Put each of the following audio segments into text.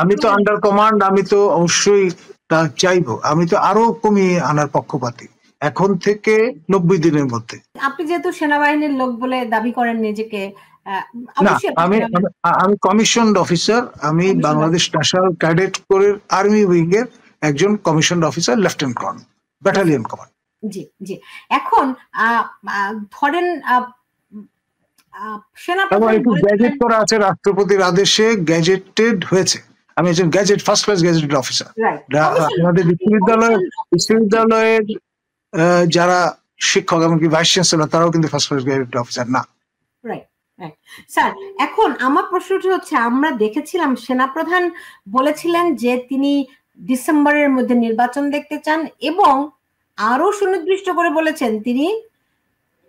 আমি তো under command, আমি তো অবশ্যই তা চাইবো। আমি তো আরো কমিয়ে আনার পক্ষপাতী এখন থেকে 90 দিনের মধ্যে। আপনি যেহেতু সেনাবাহিনীর লোক বলে দাবি করেন নিজেকে, না, আমি কমিশনড অফিসার। আমি বাংলাদেশ ন্যাশনাল ক্যাডেট কোরের আর্মি উইং এর একজন commissioned officer, lieutenant colonel, battalion command. জি জি। এখন ধরেন সেনাপ্রধান গ্যাজেট করা আছে রাষ্ট্রপতির আদেশে, গ্যাজেটেড হয়েছে। আমি একজন gadget, first class gazetted officer. আমাদের বিশ্ববিদ্যালয়ের যারা শিক্ষক এমনকি ভাইস চ্যান্সেলর তারাও কিন্তু ফার্স্ট ক্লাস গ্যাজেটেড অফিসার না। স্যার, এখন আমার প্রশ্নটি হচ্ছে, আমরা দেখেছিলাম সেনাপ্রধান বলেছিলেন যে তিনি ডিসেম্বরের মধ্যে নির্বাচন দেখতে চান এবং আরো সুনির্দিষ্ট করে বলেছেন তিনি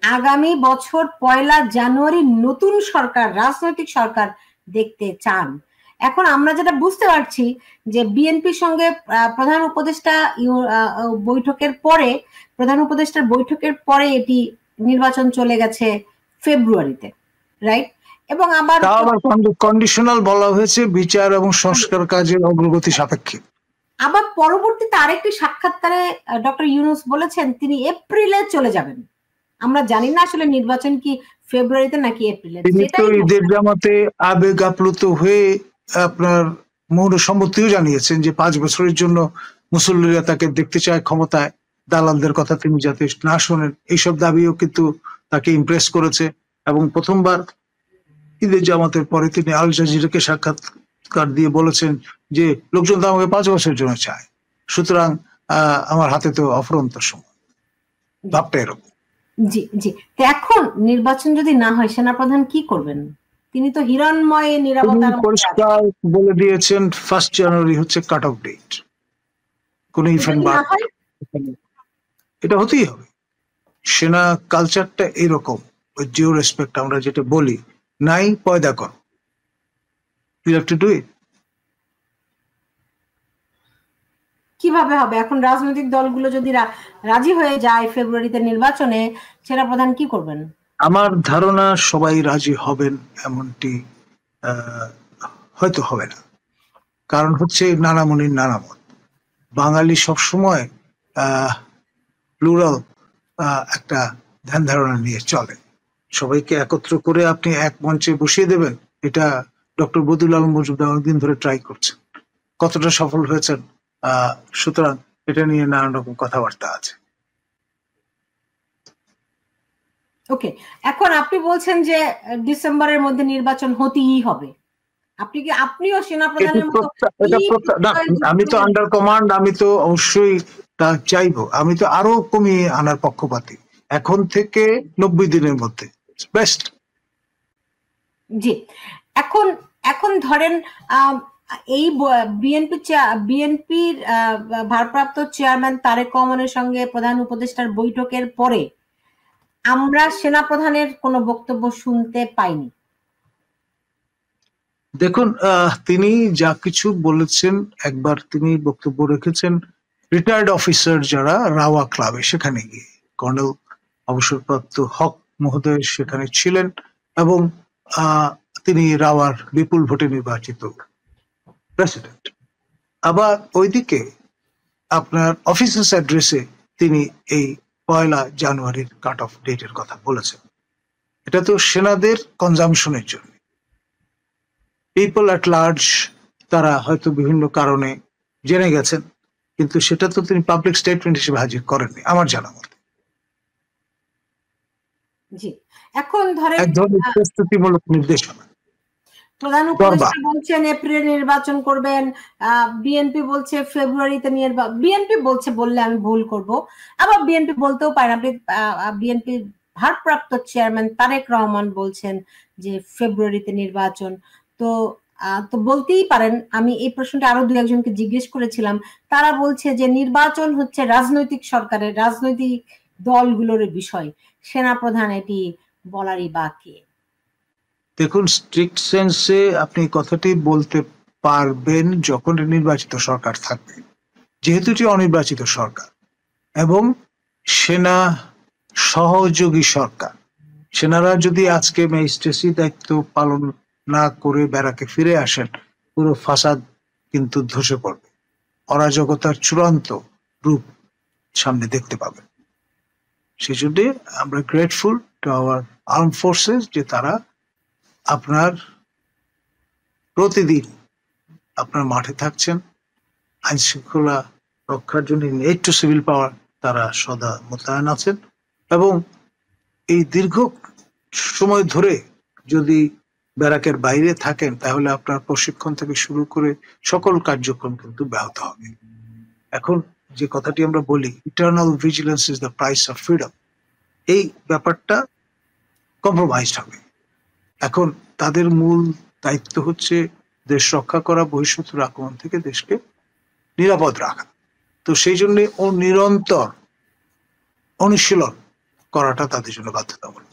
আগামী বছর 1 জানুয়ারি নতুন সরকার, রাজনৈতিক সরকার দেখতে চান। এখন আমরা যেটা বুঝতে পারছি যে বিএনপির সঙ্গে প্রধান উপদেষ্টার বৈঠকের পরে এটি নির্বাচন চলে গেছে ফেব্রুয়ারিতে, রাইট? এবং আবার কন্ডিশনাল বলা হয়েছে বিচার এবং সংস্কার কাজের অগ্রগতি সাপেক্ষে। আবার পরবর্তীতে আরেকটি সাক্ষাৎকারে ডক্টর ইউনূস বলেছেন তিনি এপ্রিলে চলে যাবেন। আমরা জানি না আসলে নির্বাচন কি ফেব্রুয়ারিতে নাকি এপ্রিলে। তিনি তো ঈদের জামাতে আবেগ আপ্লুত হয়ে আপনার মৌন সম্মতিও জানিয়েছেন যে 5 বছরের জন্য মুসল্লিরা তাকে দেখতে চায় ক্ষমতায়, দালালদের কথা তিনি যাতে না শোনেন, এইসব দাবিও কিন্তু তাকে ইমপ্রেস করেছে। এবং প্রথমবার ঈদের জামাতের পরে তিনি আল জাজিরাকে সাক্ষাৎকার দিয়ে বলেছেন যে লোকজন তো আমাকে 5 বছরের জন্য চায়, সুতরাং আমার হাতে তো অফুরন্ত সময়। ভাবটা এরকম। জি জি। এখন নির্বাচন যদি না হয় সেনাপ্রধান কি করবেন? তিনি তো হিরণময় নিরাপত্তার পরিষ্কার বলে দিয়েছেন 1 জানুয়ারি হচ্ছে কাট অফ ডেট। কোন ইভেন্ট বাদ এটা হতেই হবে। সেনা কালচারটা এরকম, উইথ ডিউ রেসপেক্ট, আমরা যেটা বলি নাই পয়দা কর, you have to do it. কিভাবে হবে? এখন রাজনৈতিক দলগুলো যদি রাজি হয়ে যায় ফেব্রুয়ারিতে নির্বাচনে, সেনাপ্রধান কি করবেন? আমার ধারণা সবাই রাজি হবেন এমনটি হয়তো হবে না। কারণ হচ্ছে নানামণির নানা মত। বাঙালি সবসময় প্লুরাল একটা ধ্যান ধারণা নিয়ে চলে। সবাইকে একত্র করে আপনি এক মঞ্চে বসিয়ে দেবেন, এটা ডক্টর বদিউল আলম মজুমদার অনেকদিন ধরে ট্রাই করছেন, কতটা সফল হয়েছেন। সুতরাং এটা নিয়ে নানান রকম কথাবার্তা আছে। ওকে, এখন আপনি বলছেন যে ডিসেম্বরের মধ্যে নির্বাচন হতেই হবে। আপনিও সেনাপ্রধানের মতো, আমি তো আন্ডার কমান্ড, আমি তো অবশ্যই তা চাইবো। আমি তো আরো কমিয়ে আনার পক্ষপাতী এখন থেকে 90 দিনের মধ্যে, বেস্ট। জি। এখন ধরেন এই বিএনপির ভারপ্রাপ্ত চেয়ারম্যান তারেক রহমানের সঙ্গে প্রধান উপদেষ্টার বৈঠকের পরে আমরা সেনাপ্রধানের কোনো বক্তব্য শুনতে পাইনি। দেখুন, তিনি যা কিছু বলেছেন, একবার তিনি বক্তব্য রেখেছেন রিটায়ার্ড অফিসার যারা রাওয়া ক্লাবে, সেখানে গিয়ে কর্নেল অবসরপ্রাপ্ত হক মহোদয় সেখানে ছিলেন এবং তিনি রাওয়ার বিপুল ভোটে নির্বাচিত প্রেসিডেন্ট। আবার ওইদিকে আপনার অফিসার্স অ্যাড্রেসে তিনি এই 1 জানুয়ারির কাট অফ ডেটের কথা বলেছেন। এটা তো সেনাদের কনজামশনের জন্য, পিপল অ্যাট লার্জ তারা হয়তো বিভিন্ন কারণে জেনে গেছেন, কিন্তু সেটা তো তিনি পাবলিক স্টেটমেন্ট হিসেবে হাজির করেননি আমার জানা মতে। জি। এখন ধরেন এক ধরনের প্রস্তুতিমূলক নির্দেশনা। প্রধান উপদেষ্টা বলছেন এপ্রিলে নির্বাচন করবেন, বিএনপি বলছে ফেব্রুয়ারিতে বিএনপি বলছে, বললে আমি ভুল করব, আবার বিএনপি বলতেও পারেন। আপনি বিএনপির ভারপ্রাপ্ত চেয়ারম্যান তারেক রহমান বলছেন যে ফেব্রুয়ারিতে নির্বাচন, তো বলতেই পারেন। আমি এই প্রশ্নটা আরো 2-1জনকে জিজ্ঞেস করেছিলাম, তারা বলছে যে নির্বাচন হচ্ছে রাজনৈতিক সরকারের, রাজনৈতিক দলগুলোর বিষয়, সেনাপ্রধান এটি বলারই বা কে? দেখুন, স্ট্রিক্ট সেন্সে আপনি কথাটি বলতে পারবেন যখন নির্বাচিত সরকার থাকবে। যেহেতু এটি অনির্বাচিত সরকার এবং সেনা সহযোগী সরকার, সেনারা যদি আজকে ম্যাজিস্ট্রেসি দায়িত্ব পালন না করে ব্যারাকে ফিরে আসেন, পুরো ফাসাদ কিন্তু ধসে পড়বে, অরাজকতার চূড়ান্ত রূপ সামনে দেখতে পাবে। সেই জন্য আমরা grateful to our arm forces যে তারা আপনার প্রতিদিন আপনার মাঠে থাকছেন, আইন শৃঙ্খলা রক্ষার জন্য এইড টু সিভিল পাওয়ার তারা সদা মোতায়েন আছেন, এবং এই দীর্ঘ সময় ধরে যদি ব্যারাকের বাইরে থাকেন তাহলে আপনার প্রশিক্ষণ থেকে শুরু করে সকল কার্যক্রম কিন্তু ব্যাহত হবে। এখন যে কথাটি আমরা বলি, eternal vigilance is the price of freedom, এই ব্যাপারটা কম্প্রোমাইজড হবে। এখন তাদের মূল দায়িত্ব হচ্ছে দেশ রক্ষা করা, বহিঃশত্রুর আক্রমণ থেকে দেশকে নিরাপদ রাখা। তো সেই জন্য নিরন্তর অনুশীলন করাটা তাদের জন্য বাধ্যতামূলক।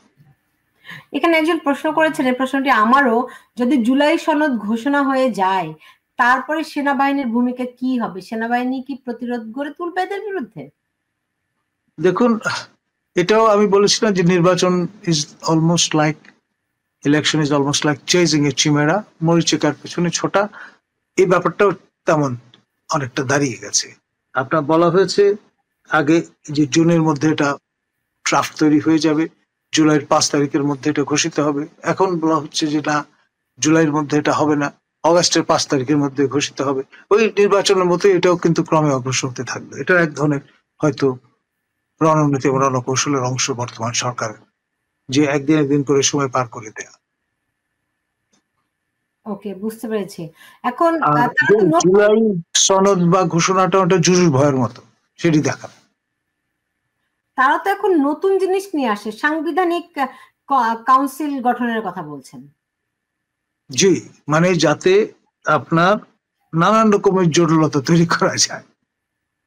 এখানে একজন প্রশ্ন করেছেন, এই প্রশ্নটি আমারও, যদি জুলাই সনদ ঘোষণা হয়ে যায় তারপরে সেনাবাহিনীর ভূমিকা কি হবে? সেনাবাহিনী কি প্রতিরোধ গড়ে তুলবে এদের বিরুদ্ধে? দেখুন, এটাও আমি বলেছিলাম যে নির্বাচন is almost like election is almost like chasing a chimera, মরিচিকার পেছনে ছোটা। এই ব্যাপারটাও তেমন অনেকটা দাঁড়িয়ে গেছে। আপনার বলা হয়েছে আগে যে জুনের মধ্যে এটা ড্রাফট তৈরি হয়ে যাবে, জুলাইয়ের 5 তারিখের মধ্যে এটা ঘোষিত হবে। এখন বলা হচ্ছে যে না, জুলাইয়ের মধ্যে এটা হবে না, অগাস্টের 5 তারিখের মধ্যে ঘোষিত হবে। ওই নির্বাচনের মতো এটাও কিন্তু ক্রমে অগ্রসর হতে থাকবে। এটা এক ধরনের হয়তো রণনীতি এবং রণকৌশলের অংশ বর্তমান সরকারের, যে একদিন করে সময় পার করে দেয়া। ওকে, বুঝতে পেরেছি। এখন জুলাই সনদ বা ঘোষণাটা ওটা জুজুর ভয়ের মতো, সেটি দেখা। তারা তো এখন নতুন জিনিস নিয়ে আসে, সাংবিধানিক কাউন্সিল গঠনের কথা বলছেন। জি, মানে যাতে আপনার নানান রকমের জটিলতা তৈরি করা যায়,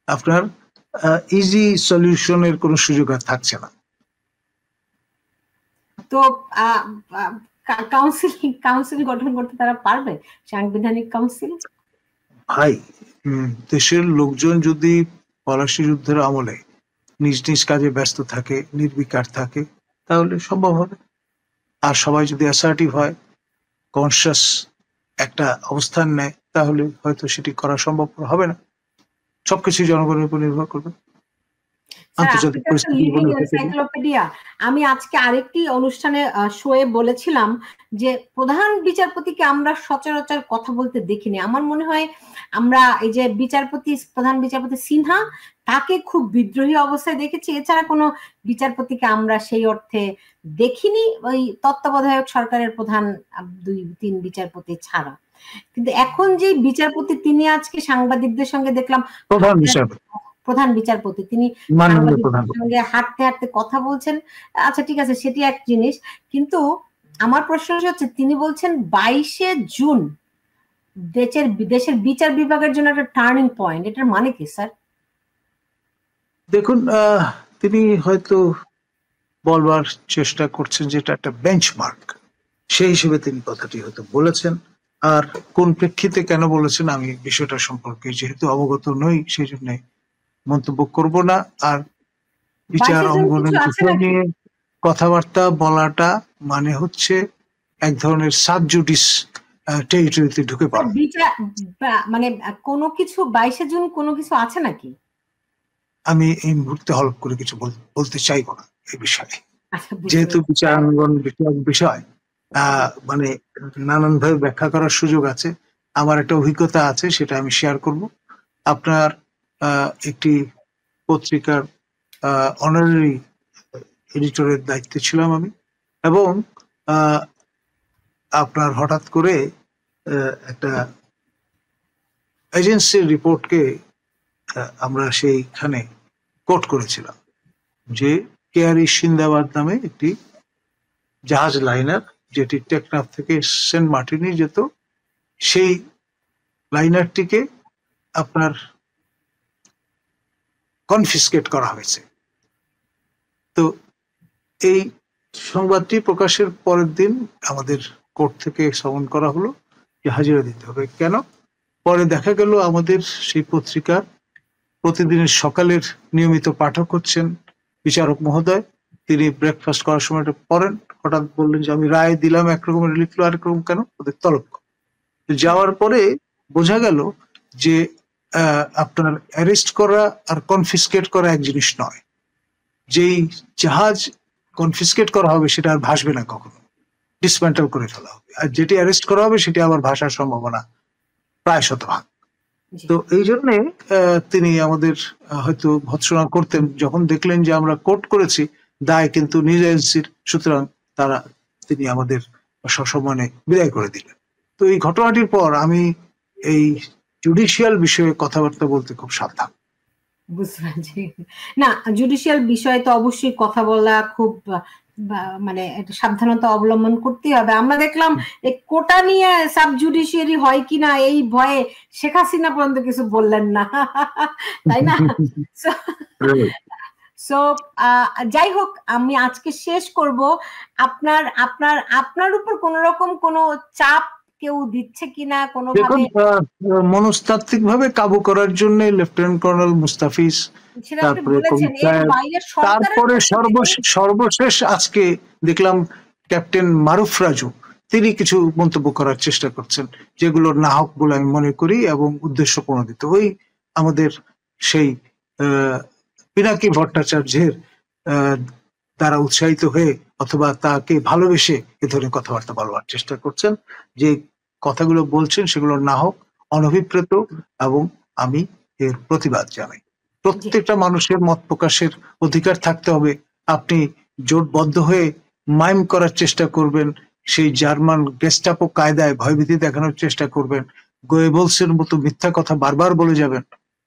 আপনার ইজি সলিউশনের কোনো সুযোগ আর থাকছে না। তো কাউন্সিল গঠন করতে তারা পারবে, সাংবিধানিক কাউন্সিল? ভাই, দেশের লোকজন যদি পলাশী যুদ্ধের আমলে নিজ নিজ কাজে ব্যস্ত থাকে, নির্বিকার থাকে, তাহলে সম্ভব হবে। আর সবাই যদি অ্যাসার্টিভ হয়, কনসিয়াস একটা অবস্থান নেয়, তাহলে হয়তো সেটি করা সম্ভব হবে না। সবকিছু জনগণের উপর নির্ভর করবে। আমি আজকে আরেকটি অনুষ্ঠানে শোয়ে বলেছিলাম যে প্রধান বিচারপতিকে আমরা সচরাচর কথা বলতে দেখিনি। আমার মনে হয় আমরা এই যে প্রধান বিচারপতি সিনহা, তাকে খুব বিদ্রোহী অবস্থায় দেখেছি, এছাড়া কোনো বিচারপতিকে আমরা সেই অর্থে দেখিনি, ওই তত্ত্বাবধায়ক সরকারের প্রধান 2-3 বিচারপতি ছাড়া। কিন্তু এখন যে বিচারপতি, তিনি আজকে সাংবাদিকদের সঙ্গে দেখলাম প্রধান বিচারপতি, তিনি সাংবাদিকদের সঙ্গে হাঁটতে হাঁটতে কথা বলছেন। আচ্ছা, ঠিক আছে, সেটি এক জিনিস, কিন্তু আমার প্রশ্ন হচ্ছে, তিনি বলছেন 22শে জুন দেশের বিচার বিভাগের জন্য একটা টার্নিং পয়েন্ট। এটার মানে কি স্যার? দেখুন, তিনি হয়তো বলবার চেষ্টা করছেন যে এটা একটা বেঞ্চমার্ক, সেই হিসেবে তিনি কথাটি হয়তো বলেছেন। আর কোন প্রেক্ষিতে কেন বলেছেন আমি বিষয়টা সম্পর্কে যেহেতু অবগত নই, সেই জন্য মন্তব্য করব না। আর বিচার অঙ্গনের বিষয় নিয়ে কথাবার্তা বলাটা মানে হচ্ছে এক ধরনের সাবজুডিস টেরিটরিতে ঢুকে পড়া। মানে কোনো কিছু 22শে জুন কোনো কিছু আছে নাকি? আমি এই মুহূর্তে হলফ করে কিছু বলতে চাইব না এই বিষয়ে, যেহেতু বিচারাঙ্গন বিষয় মানে নানানভাবে ব্যাখ্যা করার সুযোগ আছে। আমার একটা অভিজ্ঞতা আছে, সেটা আমি শেয়ার করব। আপনার একটি পত্রিকার অনারারি এডিটরের দায়িত্বে ছিলাম আমি, এবং আপনার হঠাৎ করে একটা এজেন্সির রিপোর্টকে আমরা সেইখানে কোট করেছিলাম যে কেয়ারি সিন্দাবাদ নামে একটি জাহাজ লাইনার, যেটি টেকনাফ থেকে সেন্ট মার্টিনে যেত, সেই লাইনারটিকে আপনার কনফিসকেট করা হয়েছে। তো এই সংবাদটি প্রকাশের পরের দিন আমাদের কোর্ট থেকে সমন করা হলো যে হাজিরা দিতে হবে। কেন? পরে দেখা গেল আমাদের সেই পত্রিকার প্রতিদিনের সকালের নিয়মিত পাঠক হচ্ছেন বিচারক মহোদয়। তিনি ব্রেকফাস্ট করার সময় পড়েন, হঠাৎ বললেন যে আমি রায় দিলাম একরকমের, লিখলো আরেক রকম, কেন? ওদের তলব। যাওয়ার পরে বোঝা গেল যে আপনার অ্যারেস্ট করা আর কনফিসকেট করা এক জিনিস নয়। যেই জাহাজ কনফিসকেট করা হবে সেটা আর ভাসবে না, কখনো ডিসমেন্টাল করে ফেলা হবে, আর যেটি অ্যারেস্ট করা হবে সেটি আবার ভাসার সম্ভাবনা প্রায় শতভাগ। তো এই জন্যে তিনি আমাদের হয়তো ভৎসনা করতেন, যখন দেখলেন যে আমরা কোর্ট করেছি দায় কিন্তু নিজ এজেন্সির, সুতরাং তিনি আমাদের সসম্মানে বিদায় করে দিলেন। তো এই ঘটনাটির পর আমি এই জুডিশিয়াল বিষয়ে কথাবার্তা বলতে খুব সাবধান। বুঝতে পারছি। না, জুডিশিয়াল বিষয়ে তো অবশ্যই কথা বলা খুব মানে সাবধানতা অবলম্বন করতেই হবে। আমরা দেখলাম এই কোটা নিয়ে সাব জুডিশিয়ারি হয় কিনা এই ভয়ে শেখ হাসিনা পর্যন্ত কিছু বললেন না, তাই না? সো যাই হোক, আমি আজকে শেষ করব। আপনার উপর কোন রকম কোন চাপ কেউ দিচ্ছে কিনা কোনোভাবে? মনস্তাত্ত্বিক ভাবে কাবু করার জন্য লেফটেন্যান্ট কর্নেল মুস্তাফিজ, তারপরে সর্বশেষ আজকে দেখলাম ক্যাপ্টেন মারুফ রাজু, তিনি কিছু মন্তব্য করার চেষ্টা করছেন যেগুলো নাহক বলে আমি মনে করি এবং উদ্দেশ্য প্রণোদিত। ওই আমাদের সেই পিনাকি ভট্টাচার্যের দ্বারা উৎসাহিত হয়ে অথবা তাকে ভালোবেসে এ ধরনের কথাবার্তা বলবার চেষ্টা করছেন। যে কথাগুলো বলছেন সেগুলো নাহক, অনভিপ্রেত, এবং আমি এর প্রতিবাদ জানাই। প্রত্যেকটা মানুষের মত প্রকাশের অধিকার থাকতে হবে। আপনি জোটবদ্ধ হয়ে মাইম করার চেষ্টা করবেন, সেই জার্মান গেস্টাপো কায়দায় ভয়ভীতি দেখানোর চেষ্টা করবেন, গোয়েবলসের মতো মিথ্যা কথা বারবার বলে যাবেন,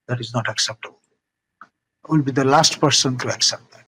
that is not acceptable. Will be the last person to accept.